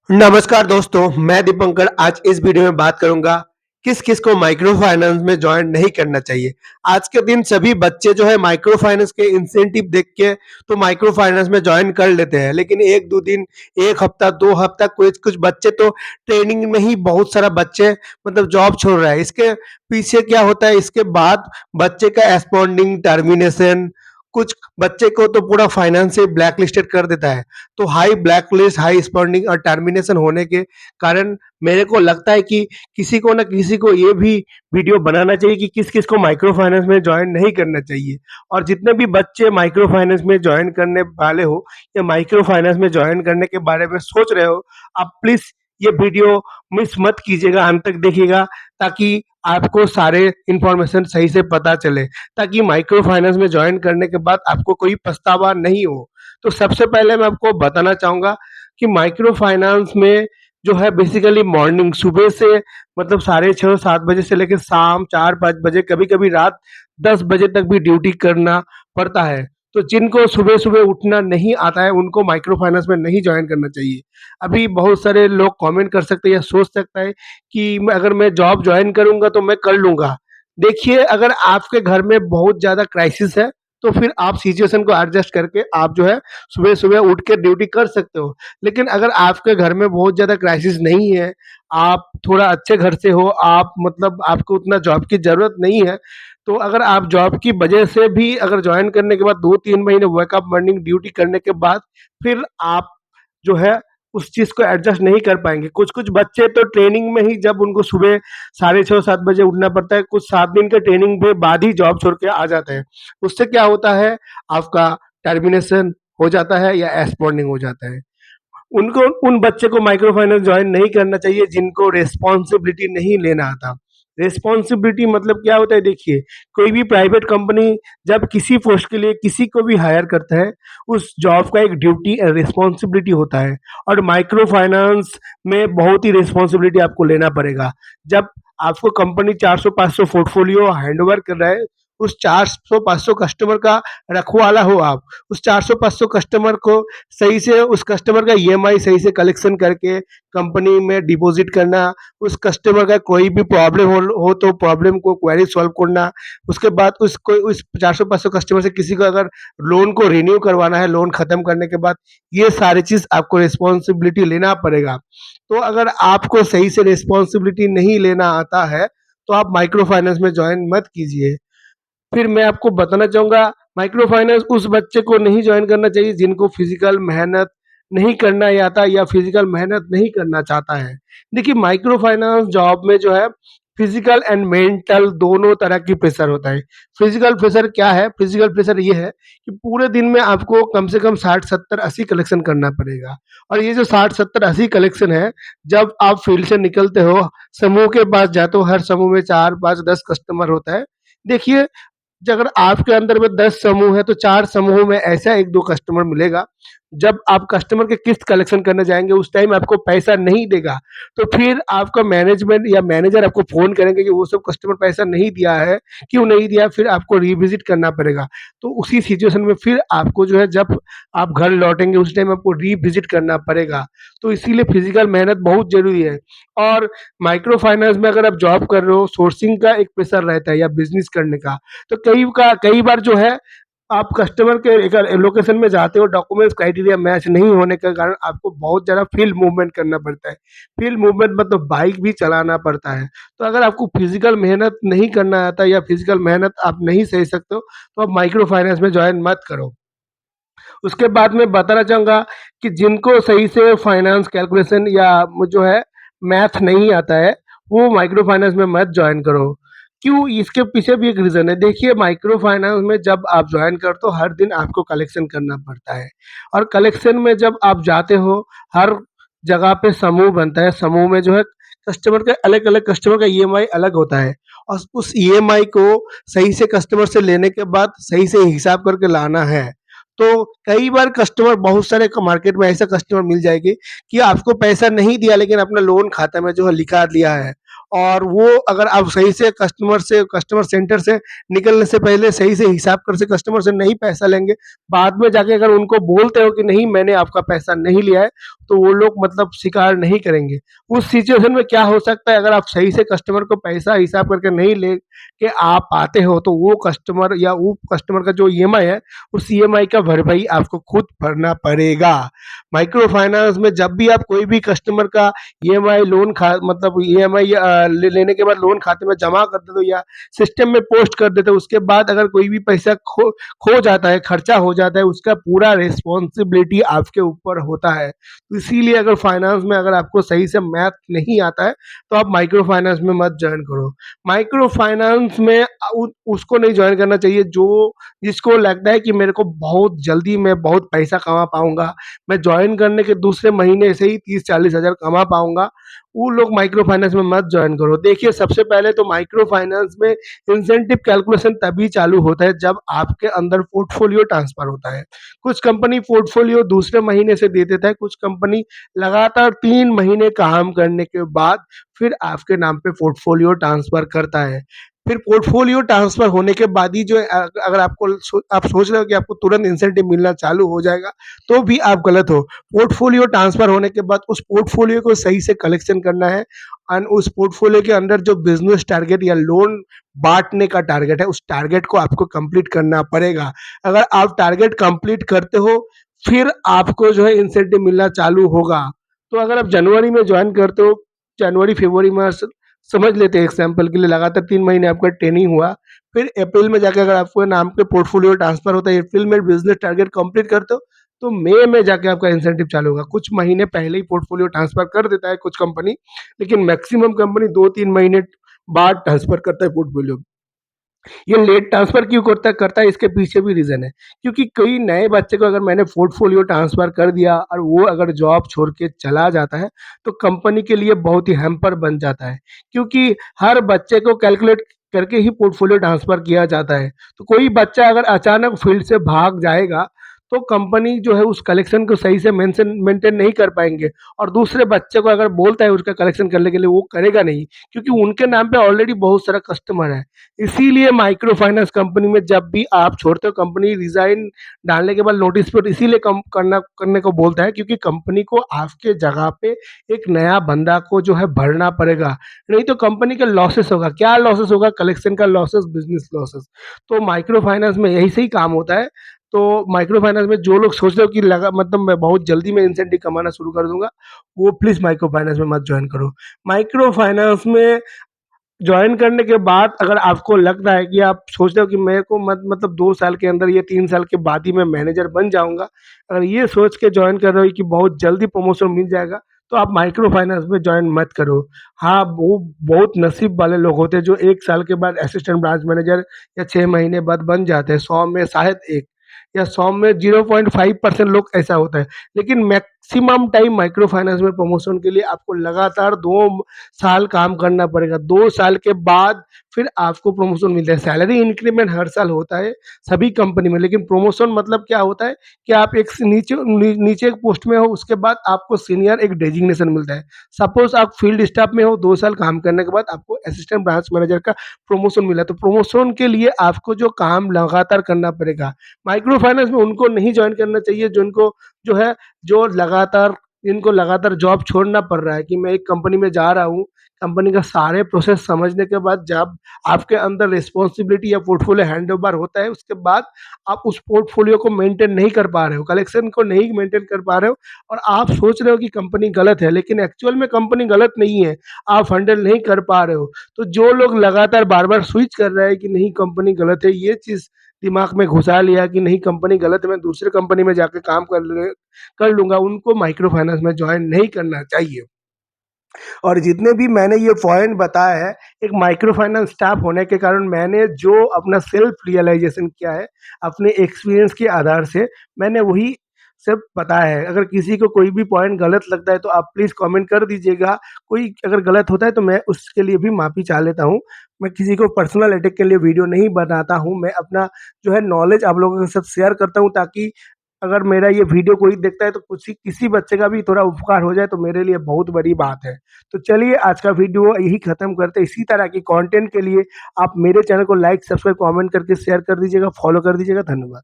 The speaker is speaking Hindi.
नमस्कार दोस्तों, मैं दीपंकर आज इस वीडियो में बात करूँगा किस-किस को माइक्रो फाइनेंस में जॉइन नहीं करना चाहिए। आज के दिन सभी बच्चे जो है माइक्रो फाइनेंस के इंसेंटिव देख के तो माइक्रो फाइनेंस में जॉइन कर लेते हैं। लेकिन 1-2 दिन, 1 हफ्ता, 2 हफ्ता कुछ-कुछ बच्चे तो ट्रेनिंग में ही बहुत सारा बच्चे मतलब जॉब छोड़ रहा है। इसके पीछे क्या होता है, इसके बाद बच्चे का एस्पॉन्डिंग, टर्मिनेशन कुछ बच्चे को तो पूरा फाइनेंस से ब्लैक लिस्टेड कर देता है। तो हाई ब्लैक लिस्ट, हाई स्पॉन्डिंग और टर्मिनेशन होने के कारण मेरे को लगता है कि किसी को ना किसी को ये भी वीडियो बनाना चाहिए कि किस-किस को माइक्रो फाइनेंस में जॉइन नहीं करना चाहिए। और जितने भी बच्चे माइक्रो फाइनेंस में जॉइन करने वाले हो या माइक्रो फाइनेंस में जॉइन करने के बारे में सोच रहे हो, आप प्लीज़ ये वीडियो मिस मत कीजिएगा, अंत तक देखिएगा ताकि आपको सारे इन्फॉर्मेशन सही से पता चले, ताकि माइक्रो फाइनेंस में जॉइन करने के बाद आपको कोई पछतावा नहीं हो। तो सबसे पहले मैं आपको बताना चाहूँगा कि माइक्रो फाइनेंस में जो है बेसिकली मॉर्निंग सुबह से मतलब साढ़े 6-7 बजे से लेके शाम 4-5 बजे, कभी-कभी रात 10 बजे तक भी ड्यूटी करना पड़ता है। तो जिनको सुबह-सुबह उठना नहीं आता है, उनको माइक्रो फाइनेंस में नहीं जॉइन करना चाहिए। अभी बहुत सारे लोग कमेंट कर सकते हैं या सोच सकता है कि अगर मैं जॉब जॉइन करूँगा तो मैं कर लूँगा। देखिए, अगर आपके घर में बहुत ज़्यादा क्राइसिस है, तो फिर आप सिचुएशन को एडजस्ट करके आप जो है सुबह-सुबह उठ के ड्यूटी कर सकते हो। लेकिन अगर आपके घर में बहुत ज़्यादा क्राइसिस नहीं है, आप थोड़ा अच्छे घर से हो, आप मतलब आपको उतना जॉब की ज़रूरत नहीं है, तो अगर आप जॉब की वजह से भी अगर जॉइन करने के बाद 2-3 महीने वर्कअप मॉर्निंग ड्यूटी करने के बाद फिर आप जो है उस चीज़ को एडजस्ट नहीं कर पाएँगे। कुछ-कुछ बच्चे तो ट्रेनिंग में ही जब उनको सुबह साढ़े 6-7 बजे उठना पड़ता है, कुछ 7 दिन के ट्रेनिंग के बाद ही जॉब छोड़ के आ जाते हैं। उससे क्या होता है, आपका टर्मिनेशन हो जाता है या एस्पॉन्डिंग हो जाता है। उनको उन बच्चे को माइक्रो फाइनेंस जॉइन नहीं करना चाहिए जिनको रिस्पॉन्सिबिलिटी नहीं लेना आता। रिस्पॉन्सिबिलिटी मतलब क्या होता है, देखिए, कोई भी प्राइवेट कंपनी जब किसी पोस्ट के लिए किसी को भी हायर करता है, उस जॉब का एक ड्यूटी रिस्पॉन्सिबिलिटी होता है। और माइक्रो फाइनेंस में बहुत ही रिस्पॉन्सिबिलिटी आपको लेना पड़ेगा। जब आपको कंपनी 400-500 पोर्टफोलियो हैंडओवर कर रहा है, उस 400-500 कस्टमर का रखवाला हो आप। उस 400-500 कस्टमर को सही से उस कस्टमर का ईएमआई सही से कलेक्शन करके कंपनी में डिपॉजिट करना, उस कस्टमर का कोई भी प्रॉब्लम हो तो प्रॉब्लम को क्वेरी सॉल्व करना, उसके बाद उस 400-500 कस्टमर से किसी को अगर लोन को रिन्यू करवाना है, लोन खत्म करने के बाद, ये सारी चीज़ आपको रिस्पॉन्सिबिलिटी लेना पड़ेगा। तो अगर आपको सही से रिस्पॉन्सिबिलिटी नहीं लेना आता है, तो आप माइक्रो फाइनेंस में जॉइन मत कीजिए। फिर मैं आपको बताना चाहूँगा, माइक्रो फाइनेंस उस बच्चे को नहीं जॉइन करना चाहिए जिनको फिज़िकल मेहनत नहीं करना ही आता या फिज़िकल मेहनत नहीं करना चाहता है। देखिए, माइक्रो फाइनेंस जॉब में जो है फिज़िकल एंड मेंटल दोनों तरह की प्रेशर होता है। फिज़िकल प्रेशर क्या है? फिज़िकल प्रेशर ये है कि पूरे दिन में आपको कम से कम 60, 70, 80 कलेक्शन करना पड़ेगा। और ये जो 60, 70, 80 कलेक्शन है, जब आप फील्ड से निकलते हो, समूह के पास जाते हो, हर समूह में 4, 5, 10 कस्टमर होता है। देखिए, अगर आपके अंदर में 10 समूह है तो 4 समूह में ऐसा 1-2 कस्टमर मिलेगा। जब आप कस्टमर के किस्त कलेक्शन करने जाएँगे उस टाइम आपको पैसा नहीं देगा, तो फिर आपका मैनेजमेंट या मैनेजर आपको फ़ोन करेंगे कि वो सब कस्टमर पैसा नहीं दिया है, क्यों नहीं दिया? फिर आपको रिविज़िट करना पड़ेगा। तो उसी सिचुएशन में फिर आपको जो है जब आप घर लौटेंगे उस टाइम आपको रिविज़िट करना पड़ेगा। तो इसीलिए फिज़िकल मेहनत बहुत ज़रूरी है। और माइक्रो फाइनेंस में अगर आप जॉब कर रहे हो, सोर्सिंग का एक प्रेशर रहता है या बिज़नेस करने का, तो कई बार जो है आप कस्टमर के एक लोकेशन में जाते हो, डॉक्यूमेंट्स क्राइटेरिया मैच नहीं होने के कारण आपको बहुत ज़्यादा फील्ड मूवमेंट करना पड़ता है। फील्ड मूवमेंट मतलब बाइक भी चलाना पड़ता है। तो अगर आपको फिज़िकल मेहनत नहीं करना आता या फिज़िकल मेहनत आप नहीं सह सकते हो, तो आप माइक्रो फाइनेंस में जॉइन मत करो। उसके बाद मैं बताना चाहूँगा कि जिनको सही से फाइनेंस कैलकुलेशन या वो जो है मैथ नहीं आता है, वो माइक्रो फाइनेंस में मत जॉइन करो। क्यों? इसके पीछे भी एक रीज़न है। देखिए, माइक्रो फाइनेंस में जब आप जॉइन करते हो, हर दिन आपको कलेक्शन करना पड़ता है। और कलेक्शन में जब आप जाते हो, हर जगह पे समूह बनता है। समूह में जो है कस्टमर का अलग-अलग कस्टमर का ईएमआई अलग होता है और उस ईएमआई को सही से कस्टमर से लेने के बाद सही से हिसाब करके लाना है। तो कई बार कस्टमर बहुत सारे मार्केट में ऐसा कस्टमर मिल जाएँगे कि आपको पैसा नहीं दिया लेकिन अपना लोन खाता में जो है लिखा दिया है। और वो अगर आप सही से कस्टमर सेंटर से निकलने से पहले सही से हिसाब कर से कस्टमर से नहीं पैसा लेंगे, बाद में जाके अगर उनको बोलते हो कि नहीं मैंने आपका पैसा नहीं लिया है, तो वो लोग मतलब स्वीकार नहीं करेंगे। उस सिचुएशन में क्या हो सकता है, अगर आप सही से कस्टमर को पैसा हिसाब करके नहीं ले के आप आते हो, तो वो कस्टमर या वो कस्टमर का जो ईएमआई है, उस ईएमआई का भरपाई आपको खुद भरना पड़ेगा। माइक्रो फाइनेंस में जब भी आप कोई भी कस्टमर का ईएमआई लोन खा मतलब ईएमआई लेने के बाद लोन खाते में जमा कर देते हो या सिस्टम में पोस्ट कर देते हो, उसके बाद अगर कोई भी पैसा खो जाता है, खर्चा हो जाता है, उसका पूरा रिस्पॉन्सिबिलिटी आपके ऊपर होता है। तो इसीलिए अगर फाइनेंस में अगर आपको सही से मैथ नहीं आता है, तो आप माइक्रो फाइनेंस में मत जॉइन करो। माइक्रो फाइनेंस में उसको नहीं जॉइन करना चाहिए जो जिसको लगता है कि मेरे को बहुत जल्दी मैं बहुत पैसा कमा पाऊंगा, मैं जॉइन करने के दूसरे महीने से ही 30-40 हज़ार कमा पाऊंगा। वो लोग माइक्रो फाइनेंस में मत जॉइन करो। देखिए, सबसे पहले तो माइक्रो फाइनेंस में इंसेंटिव कैलकुलेशन तभी चालू होता है जब आपके अंदर पोर्टफोलियो ट्रांसफर होता है। कुछ कंपनी पोर्टफोलियो दूसरे महीने से दे देता है, कुछ कंपनी लगातार 3 महीने काम करने के बाद फिर आपके नाम पे पोर्टफोलियो ट्रांसफर करता है। फिर पोर्टफोलियो ट्रांसफर होने के बाद ही जो अगर आप सोच रहे हो कि आपको तुरंत इंसेंटिव मिलना चालू हो जाएगा, तो भी आप गलत हो। पोर्टफोलियो ट्रांसफर होने के बाद उस पोर्टफोलियो को सही से कलेक्शन करना है और उस पोर्टफोलियो के अंदर जो बिजनेस टारगेट या लोन बांटने का टारगेट है, उस टारगेट को आपको कंप्लीट करना पड़ेगा। अगर आप टारगेट कंप्लीट करते हो, फिर आपको जो है इंसेंटिव मिलना चालू होगा। तो अगर आप जनवरी में ज्वाइन करते हो, जनवरी फरवरी में समझ लेते हैं एग्जाम्पल के लिए, लगातार 3 महीने आपका ट्रेनिंग हुआ, फिर अप्रैल में जाके अगर आपको नाम पे पोर्टफोलियो ट्रांसफर होता है, अप्रैल में बिजनेस टारगेट कंप्लीट करते हो, तो मई में जाके आपका इंसेंटिव चालू होगा। कुछ महीने पहले ही पोर्टफोलियो ट्रांसफर कर देता है कुछ कंपनी, लेकिन मैक्सिमम कंपनी 2-3 महीने बाद ट्रांसफर करता है पोर्टफोलियो। ये लेट ट्रांसफर क्यों करता है, इसके पीछे भी रीजन है। क्योंकि कई नए बच्चे को अगर मैंने पोर्टफोलियो ट्रांसफर कर दिया और वो अगर जॉब छोड़ के चला जाता है, तो कंपनी के लिए बहुत ही हैम्पर बन जाता है। क्योंकि हर बच्चे को कैलकुलेट करके ही पोर्टफोलियो ट्रांसफर किया जाता है। तो कोई बच्चा अगर अचानक फील्ड से भाग जाएगा, तो कंपनी जो है उस कलेक्शन को सही से मेंटेन नहीं कर पाएंगे, और दूसरे बच्चे को अगर बोलता है उसका कलेक्शन करने के लिए, वो करेगा नहीं, क्योंकि उनके नाम पे ऑलरेडी बहुत सारा कस्टमर है। इसीलिए माइक्रो फाइनेंस कंपनी में जब भी आप छोड़ते हो, कंपनी रिजाइन डालने के बाद नोटिस पीरियड इसीलिए कम करने को बोलता है, क्योंकि कंपनी को आपके जगह पे एक नया बंदा को जो है भरना पड़ेगा। नहीं तो कंपनी का लॉसेस होगा। क्या लॉसेस होगा? कलेक्शन का लॉसेस, बिजनेस लॉसेस। तो माइक्रो फाइनेंस में यही सही काम होता है। तो माइक्रो फाइनेंस में जो लोग सोच रहे हो कि लगा मतलब मैं बहुत जल्दी में इंसेंटिव कमाना शुरू कर दूंगा, वो प्लीज माइक्रो फाइनेंस में मत ज्वाइन करो। माइक्रो फाइनेंस में जॉइन करने के बाद अगर आपको लगता है कि आप सोच रहे हो कि मेरे को मतलब 2 साल के अंदर या 3 साल के बाद ही मैं मैनेजर बन जाऊंगा, अगर ये सोच के ज्वाइन कर रहे हो कि बहुत जल्दी प्रमोशन मिल जाएगा, तो आप माइक्रो फाइनेंस में ज्वाइन मत करो। हाँ, वो बहुत नसीब वाले लोग होते हैं जो 1 साल के बाद असिस्टेंट ब्रांच मैनेजर या 6 महीने बाद बन जाते हैं। 100 में शायद एक या 100 में 0.5% लोग ऐसा होता है। लेकिन मैक्सिमम टाइम माइक्रो फाइनेंस में प्रमोशन के लिए आपको लगातार 2 साल काम करना पड़ेगा। 2 साल के बाद फिर आपको प्रमोशन मिलता है। सैलरी इंक्रीमेंट हर साल होता है सभी कंपनी में, लेकिन प्रमोशन मतलब क्या होता है कि आप एक नीचे एक पोस्ट में हो, उसके बाद आपको सीनियर एक डेजिग्नेशन मिलता है। सपोज आप फील्ड स्टाफ में हो, 2 साल काम करने के बाद आपको असिस्टेंट ब्रांच मैनेजर का प्रमोशन मिला, तो प्रमोशन के लिए आपको जो काम लगातार करना पड़ेगा। माइक्रो फाइनेंस में उनको नहीं ज्वाइन करना चाहिए जिनको जो है जो लगातार इनको लगातार जॉब छोड़ना पड़ रहा है कि मैं एक कंपनी में जा रहा हूँ, कंपनी का सारे प्रोसेस समझने के बाद जब आपके अंदर रिस्पॉन्सिबिलिटी या पोर्टफोलियो हैंड ओवर होता है, उसके बाद आप उस पोर्टफोलियो को मेंटेन नहीं कर पा रहे हो, कलेक्शन को नहीं मेंटेन कर पा रहे हो, और आप सोच रहे हो कि कंपनी गलत है, लेकिन एक्चुअल में कंपनी गलत नहीं है, आप हैंडल नहीं कर पा रहे हो। तो जो लोग लगातार बार बार स्विच कर रहे हैं कि नहीं कंपनी गलत है, ये चीज़ दिमाग में घुसा लिया कि नहीं कंपनी गलत है, मैं दूसरे कंपनी में जाके काम कर लूंगा, उनको माइक्रो फाइनेंस में ज्वाइन नहीं करना चाहिए। और जितने भी मैंने ये पॉइंट बताया है, एक माइक्रो फाइनेंस स्टाफ होने के कारण मैंने जो अपना सेल्फ रियलाइजेशन किया है अपने एक्सपीरियंस के आधार से, मैंने वही सब बताया है। अगर किसी को कोई भी पॉइंट गलत लगता है तो आप प्लीज़ कमेंट कर दीजिएगा। कोई अगर गलत होता है तो मैं उसके लिए भी माफ़ी चाह लेता हूँ। मैं किसी को पर्सनल अटैक के लिए वीडियो नहीं बनाता हूँ, मैं अपना जो है नॉलेज आप लोगों के साथ शेयर करता हूँ, ताकि अगर मेरा ये वीडियो कोई देखता है तो कुछ किसी बच्चे का भी थोड़ा उपकार हो जाए, तो मेरे लिए बहुत बड़ी बात है। तो चलिए आज का वीडियो यही खत्म करते हैं। इसी तरह की कंटेंट के लिए आप मेरे चैनल को लाइक, सब्सक्राइब, कमेंट करके शेयर कर दीजिएगा, फॉलो कर दीजिएगा। धन्यवाद।